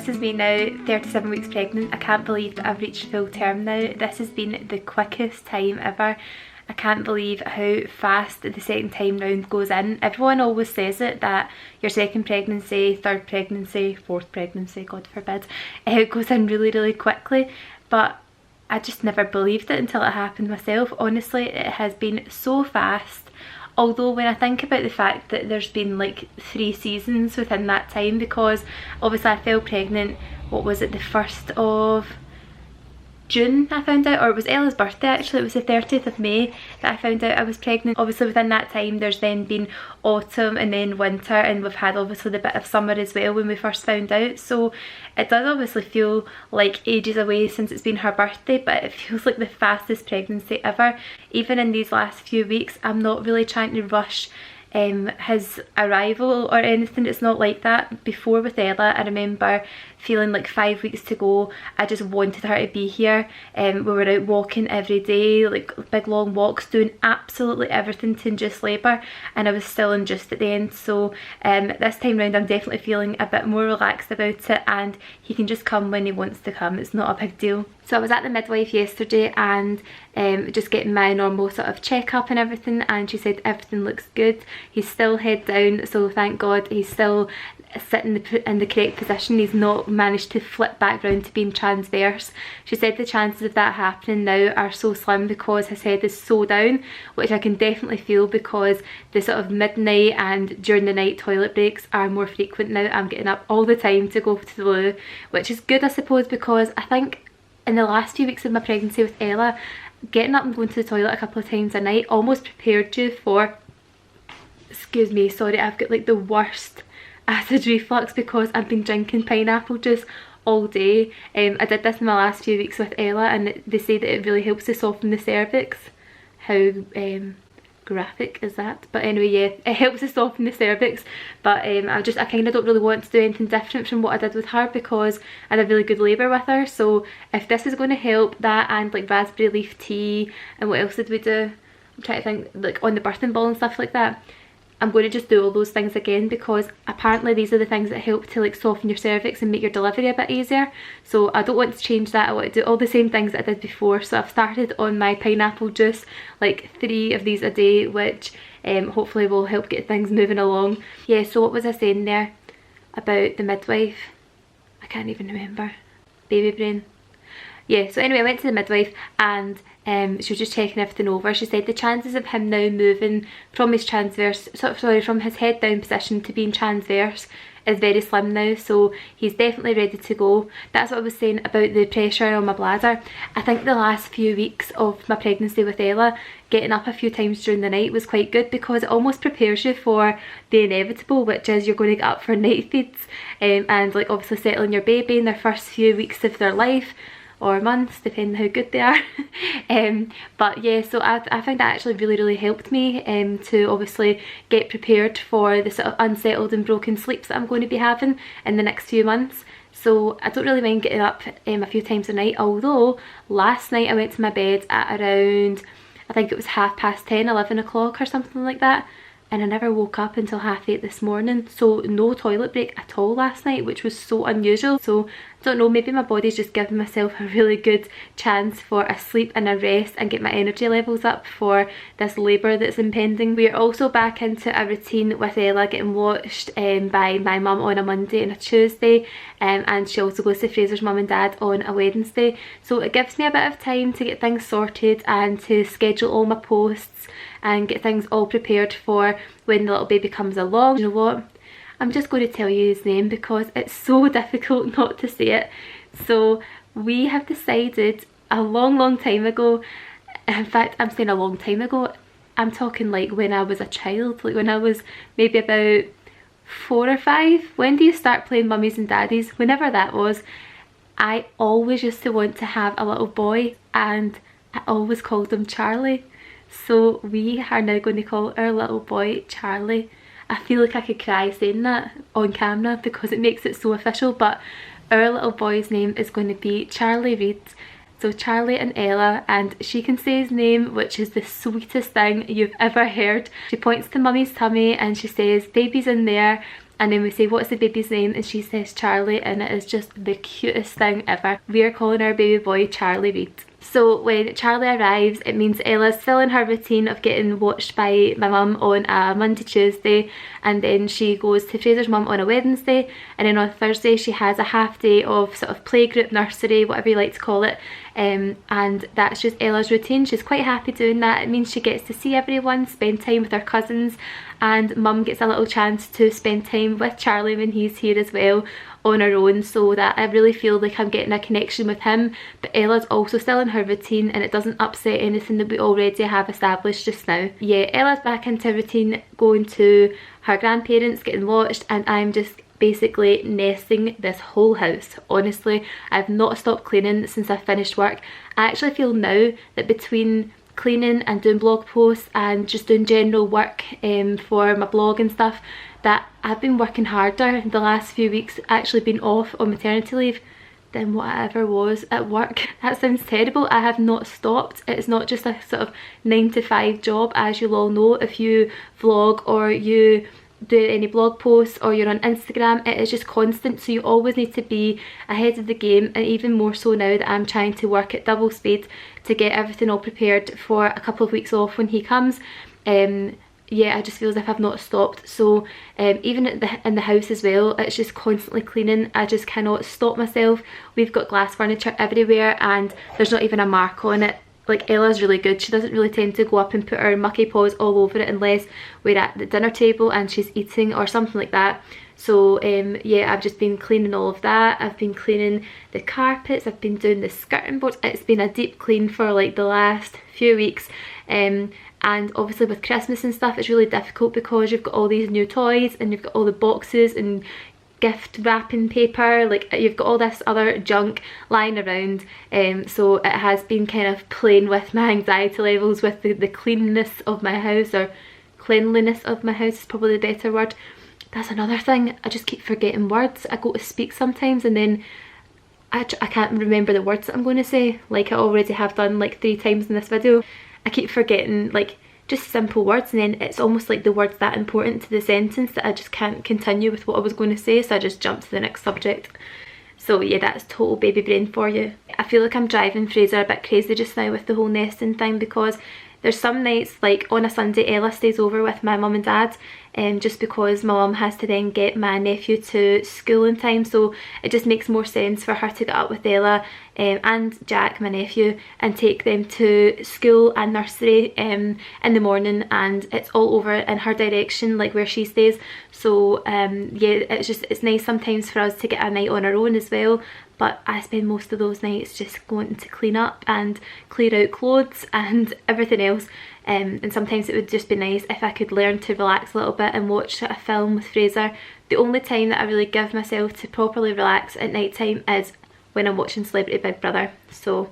this is me now, 37 weeks pregnant. I can't believe that I've reached full term now. This has been the quickest time ever. I can't believe how fast the second time round goes in. Everyone always says it, that your second pregnancy, third pregnancy, fourth pregnancy, God forbid, it goes in really, really quickly. But I just never believed it until it happened myself. Honestly, it has been so fast. Although when I think about the fact that there's been like 3 seasons within that time, because obviously I fell pregnant, what was it, the 1st of June I found out, or it was Ella's birthday actually, it was the 30th of May that I found out I was pregnant. Obviously within that time there's then been autumn and then winter, and we've had obviously the bit of summer as well when we first found out, so it does obviously feel like ages away since it's been her birthday, but it feels like the fastest pregnancy ever. Even in these last few weeks I'm not really trying to rush his arrival or anything. It's not like that. Before with Ella, I remember feeling like 5 weeks to go, I just wanted her to be here. We were out walking every day, like big long walks, doing absolutely everything to induce labour, and I was still induced at the end. So this time round I'm definitely feeling a bit more relaxed about it, and he can just come when he wants to come. It's not a big deal. So I was at the midwife yesterday and just getting my normal sort of checkup and everything, and she said everything looks good. He's still head down, so thank God he's still sitting in the correct position. He's not managed to flip back round to being transverse. She said the chances of that happening now are so slim because his head is so down, which I can definitely feel because the sort of midnight and during the night toilet breaks are more frequent now. I'm getting up all the time to go to the loo, which is good I suppose, because I think in the last few weeks of my pregnancy with Ella, getting up and going to the toilet a couple of times a night almost prepared you for, excuse me, sorry, I've got like the worst acid reflux because I've been drinking pineapple juice all day. I did this in my last few weeks with Ella, and they say that it really helps to soften the cervix. How graphic is that? But anyway, yeah, it helps to soften the cervix, but I kind of don't really want to do anything different from what I did with her because I had a really good labour with her. So if this is going to help, that and like raspberry leaf tea, and what else did we do? I'm trying to think, like on the birthing ball and stuff like that. I'm going to just do all those things again because apparently these are the things that help to like soften your cervix and make your delivery a bit easier. So I don't want to change that. I want to do all the same things that I did before. So I've started on my pineapple juice, like 3 of these a day, which hopefully will help get things moving along. Yeah, so what was I saying there about the midwife? I can't even remember. Baby brain. Yeah, so anyway, I went to the midwife and she was just checking everything over. She said the chances of him now moving from his from his head down position to being transverse is very slim now, so he's definitely ready to go. That's what I was saying about the pressure on my bladder. I think the last few weeks of my pregnancy with Ella, getting up a few times during the night was quite good because it almost prepares you for the inevitable, which is you're going to get up for night feeds and like obviously settling your baby in their first few weeks of their life, or months, depending how good they are. But yeah, so I found that actually really helped me to obviously get prepared for the sort of unsettled and broken sleeps that I'm going to be having in the next few months. So I don't really mind getting up a few times a night, although last night I went to my bed at around, I think it was 10:30, 11 o'clock or something like that, and I never woke up until 8:30 this morning. So no toilet break at all last night, which was so unusual. So I don't know, maybe my body's just giving myself a really good chance for a sleep and a rest and get my energy levels up for this labour that's impending. We are also back into a routine with Ella getting watched by my mum on a Monday and a Tuesday, and she also goes to Fraser's mum and dad on a Wednesday. So it gives me a bit of time to get things sorted and to schedule all my posts and get things all prepared for when the little baby comes along. You know what? I'm just going to tell you his name because it's so difficult not to say it. So we have decided a long time ago, in fact I'm saying a long time ago, I'm talking like when I was a child, like when I was maybe about 4 or 5. When do you start playing mummies and daddies? Whenever that was, I always used to want to have a little boy, and I always called him Charlie. So we are now going to call our little boy Charlie. I feel like I could cry saying that on camera because it makes it so official, but our little boy's name is going to be Charlie Reid. So Charlie and Ella, and she can say his name, which is the sweetest thing you've ever heard. She points to mummy's tummy and she says, "Baby's in there," and then we say, what's the baby's name? And she says Charlie, and it is just the cutest thing ever. We are calling our baby boy Charlie Reid. So when Charlie arrives, it means Ella's still in her routine of getting watched by my mum on a Monday, Tuesday, and then she goes to Fraser's mum on a Wednesday, and then on Thursday she has a half day of sort of playgroup, nursery, whatever you like to call it, and that's just Ella's routine. She's quite happy doing that. It means she gets to see everyone, spend time with her cousins, and mum gets a little chance to spend time with Charlie when he's here as well on her own, so that I really feel like I'm getting a connection with him, but Ella's also still in her routine and it doesn't upset anything that we already have established just now. Yeah, Ella's back into routine, going to her grandparents, getting watched, and I'm just basically nesting this whole house. Honestly, I've not stopped cleaning since I finished work. I actually feel now that between cleaning and doing blog posts and just doing general work for my blog and stuff, that I've been working harder the last few weeks, actually been off on maternity leave, than what I ever was at work. That sounds terrible. I have not stopped. It's not just a sort of 9 to 5 job, as you'll all know if you vlog or you do any blog posts or you're on Instagram. It is just constant, so you always need to be ahead of the game, and even more so now that I'm trying to work at double speed to get everything all prepared for a couple of weeks off when he comes. Yeah, I just feel as if I've not stopped. So even in the house as well, it's just constantly cleaning. I just cannot stop myself. We've got glass furniture everywhere and there's not even a mark on it. Like, Ella's really good. She doesn't really tend to go up and put her mucky paws all over it unless we're at the dinner table and she's eating or something like that. So yeah, I've just been cleaning all of that. I've been cleaning the carpets, I've been doing the skirting boards. It's been a deep clean for like the last few weeks. And obviously with Christmas and stuff, it's really difficult because you've got all these new toys and you've got all the boxes and gift wrapping paper, like you've got all this other junk lying around, so it has been kind of playing with my anxiety levels with the cleanness of my house, or cleanliness of my house is probably the better word. That's another thing, I just keep forgetting words. I go to speak sometimes and then I can't remember the words that I'm going to say, like I already have done like 3 times in this video. I keep forgetting like just simple words, and then it's almost like the word's that important to the sentence that I just can't continue with what I was going to say, so I just jump to the next subject. So yeah, that's total baby brain for you. I feel like I'm driving Fraser a bit crazy just now with the whole nesting thing, because there's some nights, like on a Sunday, Ella stays over with my mum and dad, just because my mum has to then get my nephew to school in time, so it just makes more sense for her to get up with Ella and Jack, my nephew, and take them to school and nursery in the morning, and it's all over in her direction, like where she stays. So yeah, it's nice sometimes for us to get a night on our own as well. But I spend most of those nights just going to clean up and clear out clothes and everything else. And sometimes it would just be nice if I could learn to relax a little bit and watch a film with Fraser. The only time that I really give myself to properly relax at night time is when I'm watching Celebrity Big Brother. So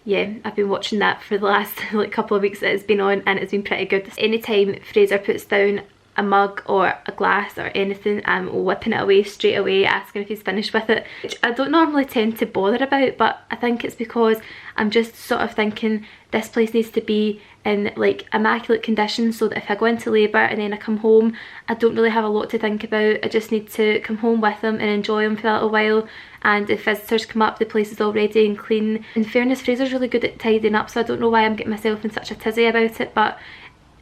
yeah, I've been watching that for the last like couple of weeks that it's been on, and it's been pretty good. Anytime Fraser puts down a mug or a glass or anything, I'm whipping it away straight away, asking if he's finished with it, which I don't normally tend to bother about, but I think it's because I'm just sort of thinking this place needs to be in like immaculate condition, so that if I go into labour and then I come home, I don't really have a lot to think about. I just need to come home with him and enjoy him for a little while, and if visitors come up, the place is all ready and clean. In fairness, Fraser's really good at tidying up, so I don't know why I'm getting myself in such a tizzy about it, but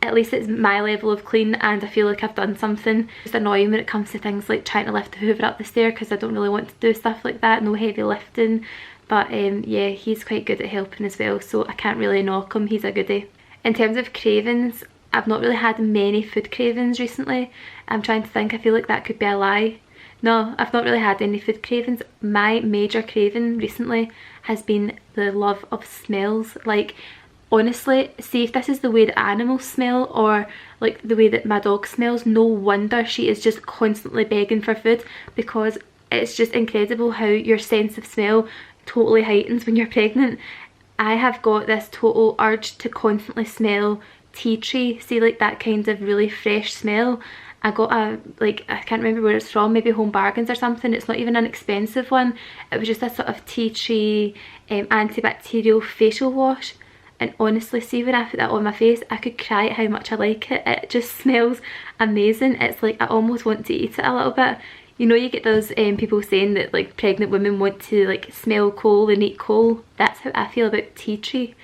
at least it's my level of clean and I feel like I've done something. It's annoying when it comes to things like trying to lift the hoover up the stair, because I don't really want to do stuff like that, no heavy lifting. But yeah, he's quite good at helping as well, so I can't really knock him, he's a goodie. In terms of cravings, I've not really had many food cravings recently. I'm trying to think, I feel like that could be a lie. No, I've not really had any food cravings. My major craving recently has been the love of smells. Like, honestly, see if this is the way that animals smell or like the way that my dog smells, no wonder she is just constantly begging for food, because it's just incredible how your sense of smell totally heightens when you're pregnant. I have got this total urge to constantly smell tea tree, see like that kind of really fresh smell. I got a, like, I can't remember where it's from, maybe Home Bargains or something. It's not even an expensive one. It was just a sort of tea tree antibacterial facial wash. and honestly, see when I put that on my face, I could cry at how much I like it. It just smells amazing. It's like I almost want to eat it a little bit. You know, you get those people saying that like pregnant women want to like smell coal and eat coal. That's how I feel about tea tree.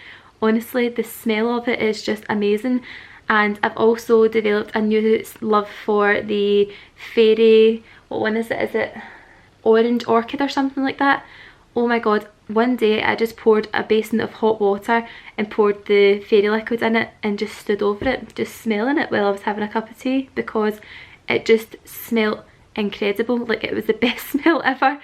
Honestly, the smell of it is just amazing. And I've also developed a new love for the fairy, what one is it? Is it orange orchid or something like that? Oh my god, one day I just poured a basin of hot water and poured the fairy liquid in it and just stood over it, just smelling it while I was having a cup of tea, because it just smelled incredible. Like, it was the best smell ever.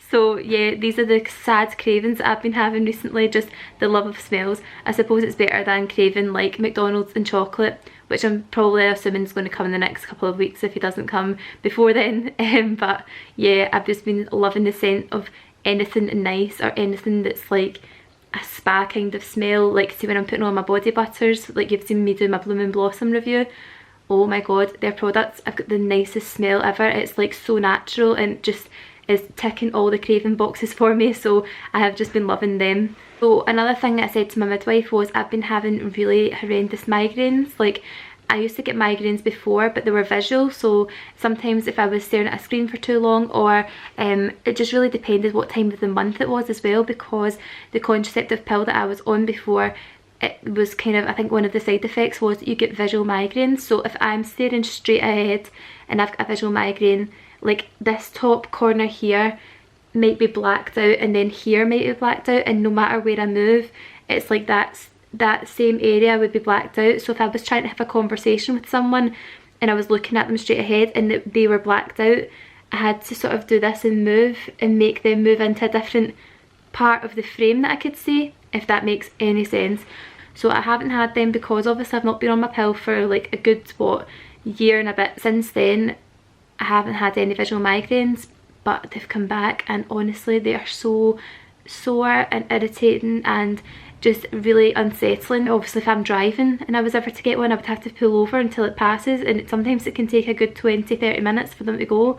So yeah, these are the sad cravings that I've been having recently, just the love of smells. I suppose it's better than craving like McDonald's and chocolate, which I'm probably assuming is going to come in the next couple of weeks if he doesn't come before then. But yeah, I've just been loving the scent of anything nice or anything that's like a spa kind of smell. Like, see when I'm putting on my body butters, like you've seen me do my Bloom and Blossom review. Oh my god, their products, I've got the nicest smell ever. It's like so natural and just is ticking all the craving boxes for me, so I have just been loving them. So another thing I said to my midwife was I've been having really horrendous migraines. Like, I used to get migraines before, but they were visual, so sometimes if I was staring at a screen for too long, or it just really depended what time of the month it was as well, because the contraceptive pill that I was on before, it was kind of, I think one of the side effects was that you get visual migraines. So if I'm staring straight ahead and I've got a visual migraine, like this top corner here might be blacked out, and then here might be blacked out, and no matter where I move, it's like that same area would be blacked out. So if I was trying to have a conversation with someone and I was looking at them straight ahead and they were blacked out, I had to sort of do this and move and make them move into a different part of the frame that I could see, if that makes any sense. So I haven't had them because obviously I've not been on my pill for like a good year and a bit. Since then I haven't had any visual migraines, but they've come back, and honestly they are so sore and irritating and just really unsettling. Obviously if I'm driving and I was ever to get one, I would have to pull over until it passes, and sometimes it can take a good 20-30 minutes for them to go.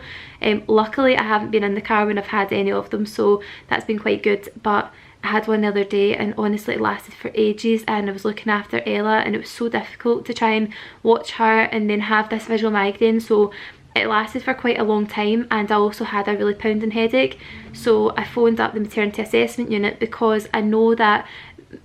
Luckily I haven't been in the car when I've had any of them, so that's been quite good. But I had one the other day and honestly it lasted for ages, and I was looking after Ella and it was so difficult to try and watch her and then have this visual migraine. So it lasted for quite a long time, and I also had a really pounding headache. So I phoned up the maternity assessment unit because I know that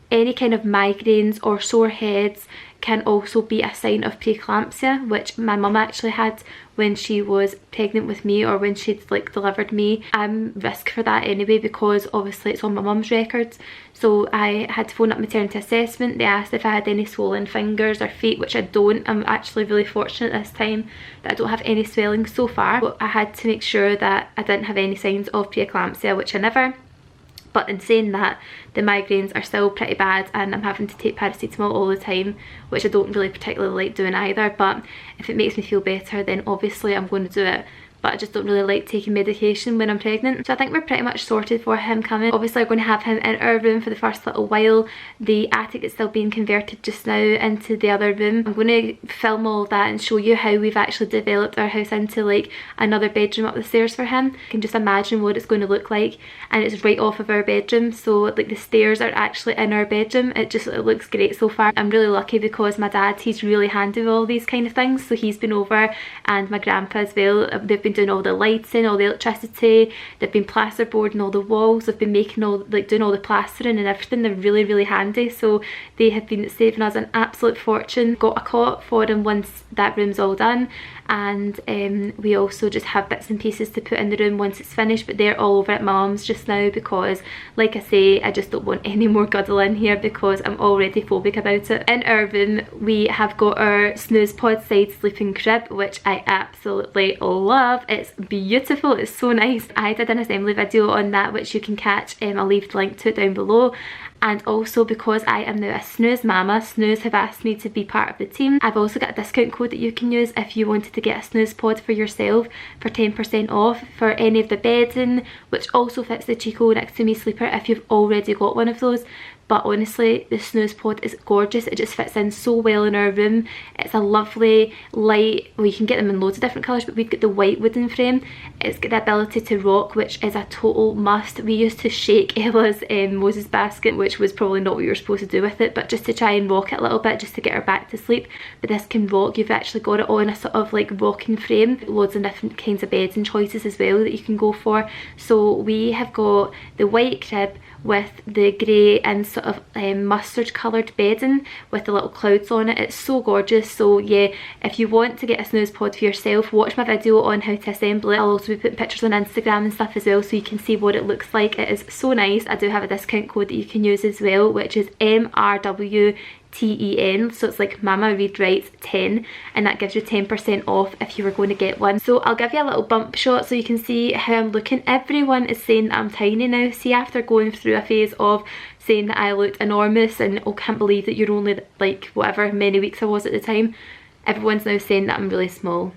any kind of migraines or sore heads can also be a sign of preeclampsia, which my mum actually had when she was pregnant with me, or when she'd like delivered me. I'm risk for that anyway because obviously it's on my mum's records. So I had to phone up maternity assessment. They asked if I had any swollen fingers or feet, which I don't. I'm actually really fortunate this time that I don't have any swelling so far, but I had to make sure that I didn't have any signs of preeclampsia, which I never. But in saying that, the migraines are still pretty bad, and I'm having to take paracetamol all the time, which I don't really particularly like doing either. But if it makes me feel better, then obviously I'm going to do it. But I just don't really like taking medication when I'm pregnant. So I think we're pretty much sorted for him coming. Obviously we're going to have him in our room for the first little while. The attic is still being converted just now into the other room. I'm going to film all of that and show you how we've actually developed our house into like another bedroom up the stairs for him. You can just imagine what it's going to look like, and it's right off of our bedroom, so like the stairs are actually in our bedroom. It looks great so far. I'm really lucky because my dad, he's really handy with all these kind of things, so he's been over, and my grandpa as well. They've been doing all the lighting, all the electricity, they've been plasterboarding all the walls, they've been making all, like doing all the plastering and everything. They're really handy, so they have been saving us an absolute fortune. Got a cot for him once that room's all done, and we also just have bits and pieces to put in the room once it's finished, but they're all over at my mum's just now because, like I say, I just don't want any more Guddle in here because I'm already phobic about it. In our room we have got our snooze pod side sleeping crib, which I absolutely love. It's beautiful, it's so nice. I did an assembly video on that which you can catch. I'll leave the link to it down below. And also because I am now a Snooze mama, Snooze have asked me to be part of the team. I've also got a discount code that you can use if you wanted to get a Snooze pod for yourself for 10% off for any of the bedding, which also fits the Chico Next to Me sleeper if you've already got one of those. But honestly, the Snooze pod is gorgeous. It just fits in so well in our room. It's a lovely light, well you can get them in loads of different colours, but we've got the white wooden frame. It's got the ability to rock, which is a total must. We used to shake Ella's Moses basket which was probably not what you were supposed to do with it, but just to try and rock it a little bit just to get her back to sleep. But this can rock. You've actually got it on a sort of like rocking frame. Loads of different kinds of beds and choices as well that you can go for. So we have got the white crib with the grey and sort of mustard coloured bedding with the little clouds on it. It's so gorgeous. So yeah, if you want to get a snooze pod for yourself, watch my video on how to assemble it. I'll also be putting pictures on Instagram and stuff as well, so you can see what it looks like. It is so nice. I do have a discount code that you can use as well, which is MRWTEN, so it's like Mama Reid Writes 10, and that gives you 10% off if you were going to get one. So I'll give you a little bump shot so you can see how I'm looking. Everyone is saying that I'm tiny now. See, after going through a phase of saying that I looked enormous and oh, can't believe that you're only like whatever many weeks I was at the time, everyone's now saying that I'm really small.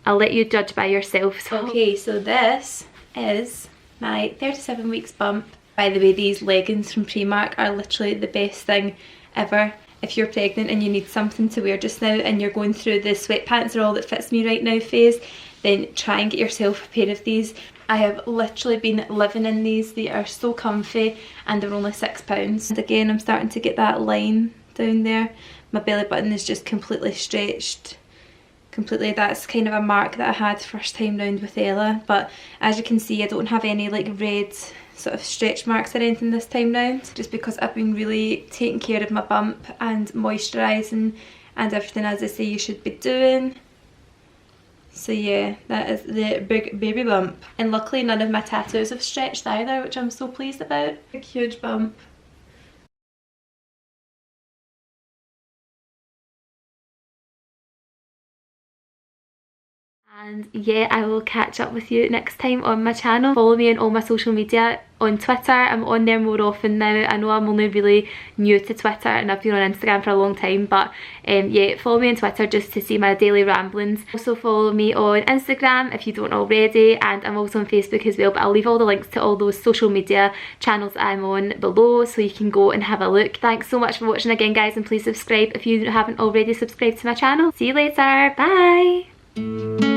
I'll let you judge by yourself. Okay, so this is my 37 weeks bump. By the way, these leggings from Primark are literally the best thing ever. If you're pregnant and you need something to wear just now and you're going through the sweatpants are all that fits me right now phase, then try and get yourself a pair of these. I have literally been living in these. They are so comfy and they're only £6. And again, I'm starting to get that line down there. My belly button is just completely stretched. Completely. That's kind of a mark that I had first time round with Ella, but as you can see I don't have any like red sort of stretch marks or anything this time round, just because I've been really taking care of my bump and moisturising and everything as I say you should be doing. So yeah, that is the big baby bump, and luckily none of my tattoos have stretched either, which I'm so pleased about. Big huge bump. And yeah, I will catch up with you next time on my channel. Follow me on all my social media. On Twitter, I'm on there more often now. I know I'm only really new to Twitter and I've been on Instagram for a long time, but yeah, follow me on Twitter just to see my daily ramblings. Also follow me on Instagram if you don't already, and I'm also on Facebook as well, but I'll leave all the links to all those social media channels I'm on below so you can go and have a look. Thanks so much for watching again guys, and please subscribe if you haven't already subscribed to my channel. See you later, bye!